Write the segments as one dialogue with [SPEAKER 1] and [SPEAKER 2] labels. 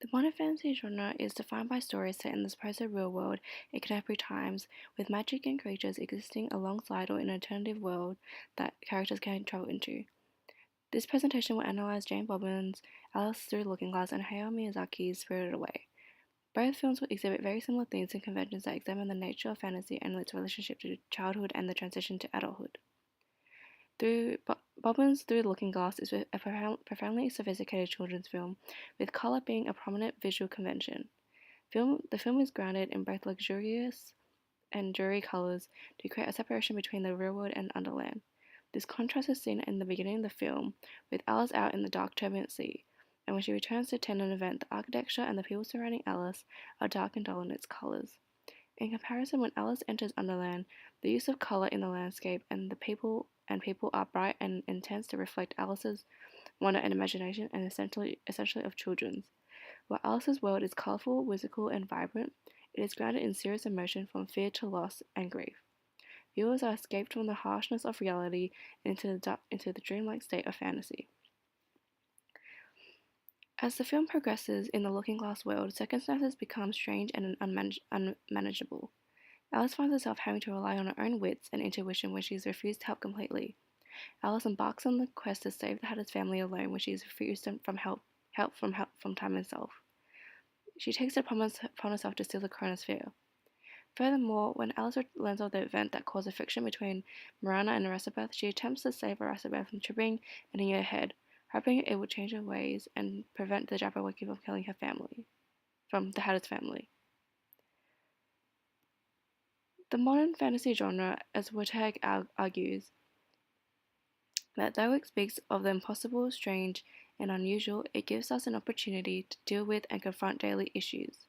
[SPEAKER 1] The modern fantasy genre is defined by stories set in the supposed real world in contemporary times, with magic and creatures existing alongside or in an alternative world that characters can travel into. This presentation will analyze Jane Austen's Alice Through the Looking Glass and Hayao Miyazaki's Spirited Away. Both films will exhibit very similar themes and conventions that examine the nature of fantasy and its relationship to childhood and the transition to adulthood. Bobbins Through the Looking Glass is a profoundly sophisticated children's film, with color being a prominent visual convention. The film is grounded in both luxurious and dreary colors to create a separation between the real world and Underland. This contrast is seen in the beginning of the film, with Alice out in the dark, turbulent sea, and when she returns to attend an event, the architecture and the people surrounding Alice are dark and dull in its colors. In comparison, when Alice enters Underland, the use of color in the landscape and the people are bright and intense to reflect Alice's wonder and imagination, and essentially of children's. While Alice's world is colorful, whimsical, and vibrant, it is grounded in serious emotion from fear to loss and grief. Viewers are escaped from the harshness of reality into the dreamlike state of fantasy. As the film progresses in the Looking Glass world, circumstances become strange and unmanageable. Alice finds herself having to rely on her own wits and intuition when she is refused help completely. Alice embarks on the quest to save the Hatter's family alone when she is refused from time herself. She takes it upon herself to steal the chronosphere. Furthermore, when Alice learns of the event that caused a friction between Marana and Erisabeth, she attempts to save Erisabeth from tripping and hitting her head, hoping it would change her ways and prevent the Jabberwocky from killing from the Hatter's family. The modern fantasy genre, as Wittek argues, that though it speaks of the impossible, strange, and unusual, it gives us an opportunity to deal with and confront daily issues.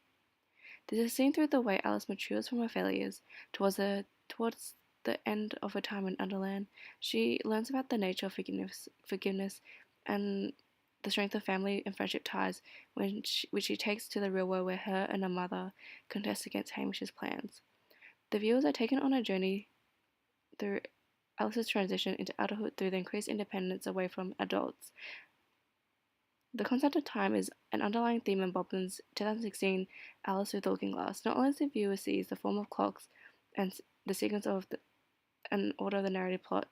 [SPEAKER 1] This is seen through the way Alice matures from her failures. Towards the end of her time in Underland, she learns about the nature of forgiveness and the strength of family and friendship ties, which she takes to the real world where her and her mother contest against Hamish's plans. The viewers are taken on a journey through Alice's transition into adulthood through the increased independence away from adults. The concept of time is an underlying theme in Bobbins' 2016 Alice Through the Looking Glass. Not only does the viewer sees the form of clocks and the sequence of and order of the narrative plot,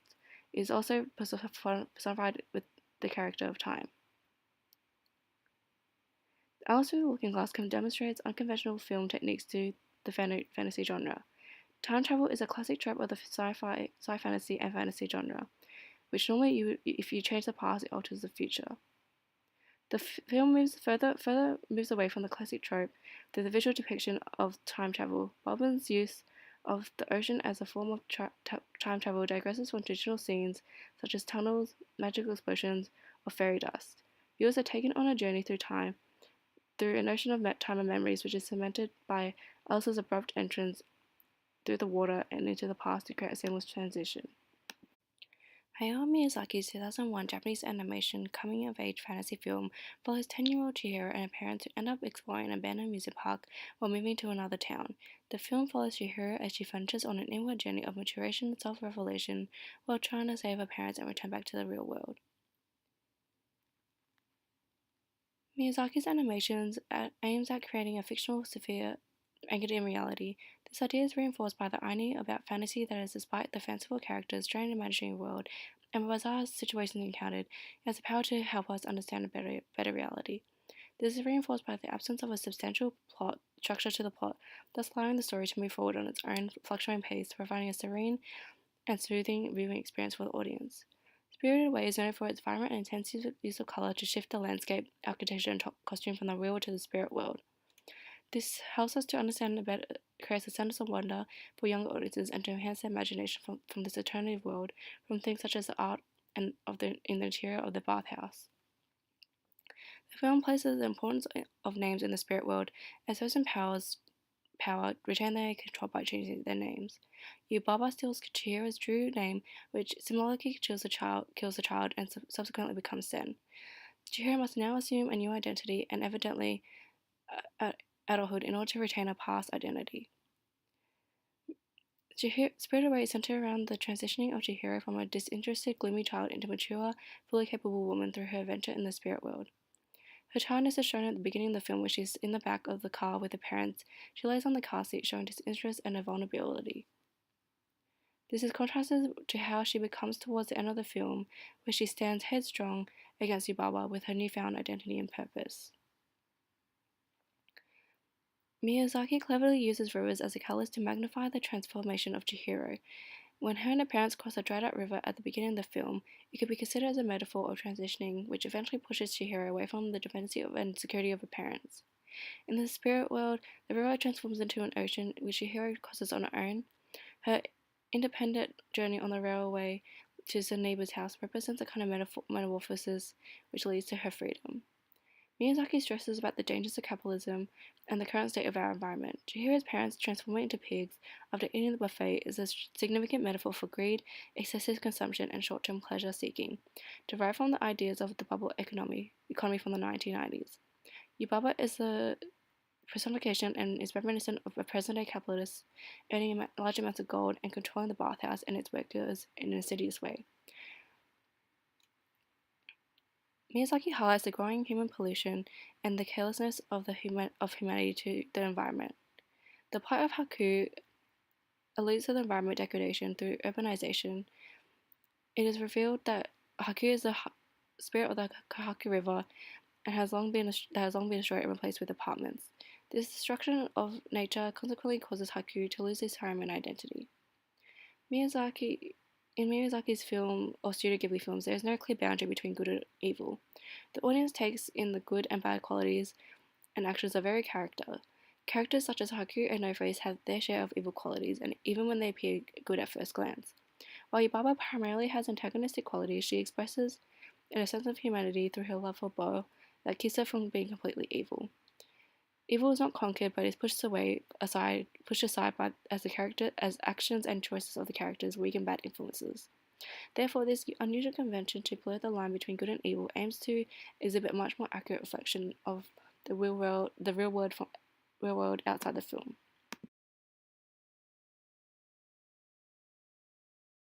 [SPEAKER 1] it is also personified with the character of time. Alice Through the Looking Glass demonstrates unconventional film techniques to the fantasy genre. Time travel is a classic trope of the sci-fantasy and fantasy genre, which normally, if you change the past, it alters the future. The film moves away from the classic trope through the visual depiction of time travel. Bobbins' use of the ocean as a form of time travel digresses from traditional scenes such as tunnels, magical explosions, or fairy dust. Viewers are taken on a journey through time, through a notion of time and memories, which is cemented by Alice's abrupt entrance through the water and into the past to create a seamless transition. Hayao Miyazaki's 2001 Japanese animation coming-of-age fantasy film follows 10-year-old Chihiro and her parents who end up exploring an abandoned amusement park while moving to another town. The film follows Chihiro as she ventures on an inward journey of maturation and self-revelation while trying to save her parents and return back to the real world. Miyazaki's animations aims at creating a fictional sphere anchored in reality. This idea is reinforced by the irony about fantasy that is, despite the fanciful characters, strange imaginary world, and bizarre situations encountered, it has the power to help us understand a better reality. This is reinforced by the absence of a substantial plot structure to the plot, thus allowing the story to move forward on its own fluctuating pace, providing a serene and soothing viewing experience for the audience. Spirited Away is known for its vibrant and intense use of color to shift the landscape, architecture, and costume from the real world to the spirit world. This helps us to understand better, creates a sense of wonder for younger audiences, and to enhance their imagination from this alternative world, from things such as the art in the interior of the bathhouse. The film places the importance of names in the spirit world, as those in power retain their control by changing their names. Yubaba steals Chihiro's true name, which similarly kills the child and subsequently becomes Sen. Chihiro must now assume a new identity and evidently adulthood in order to retain her past identity. Spirited Away is centered around the transitioning of Chihiro from a disinterested, gloomy child into a mature, fully capable woman through her adventure in the spirit world. Her tiredness is shown at the beginning of the film when she's in the back of the car with her parents. She lays on the car seat, showing disinterest and a vulnerability. This is contrasted to how she becomes towards the end of the film, where she stands headstrong against Yubaba with her newfound identity and purpose. Miyazaki cleverly uses rivers as a catalyst to magnify the transformation of Chihiro. When her and her parents cross a dried out river at the beginning of the film, it could be considered as a metaphor of transitioning, which eventually pushes Chihiro away from the dependency and security of her parents. In the spirit world, the river transforms into an ocean, which Chihiro crosses on her own. Her independent journey on the railway to the neighbor's house represents a kind of metamorphosis which leads to her freedom. Miyazaki stresses about the dangers of capitalism and the current state of our environment. Chihiro's parents transforming into pigs after eating the buffet is a significant metaphor for greed, excessive consumption, and short-term pleasure seeking, derived from the ideas of the bubble economy from the 1990s. Yubaba is a personification and is reminiscent of a present-day capitalist earning large amounts of gold and controlling the bathhouse and its workers in an insidious way. Miyazaki highlights the growing human pollution and the carelessness of humanity to the environment. The plight of Haku alludes to the environment degradation through urbanization. It is revealed that Haku is the spirit of the Kahaku River and has long been destroyed and replaced with apartments. This destruction of nature consequently causes Haku to lose his home and identity. Miyazaki In Miyazaki's film or Studio Ghibli films, there is no clear boundary between good and evil. The audience takes in the good and bad qualities and actions of every character. Characters such as Haku and No-Face have their share of evil qualities, and even when they appear good at first glance. While Yubaba primarily has antagonistic qualities, she expresses a sense of humanity through her love for Bo that keeps her from being completely evil. Evil is not conquered, but is pushed aside as actions and choices of the characters weaken bad influences. Therefore, this unusual convention to blur the line between good and evil aims to exhibit much more accurate reflection of the real world outside the film.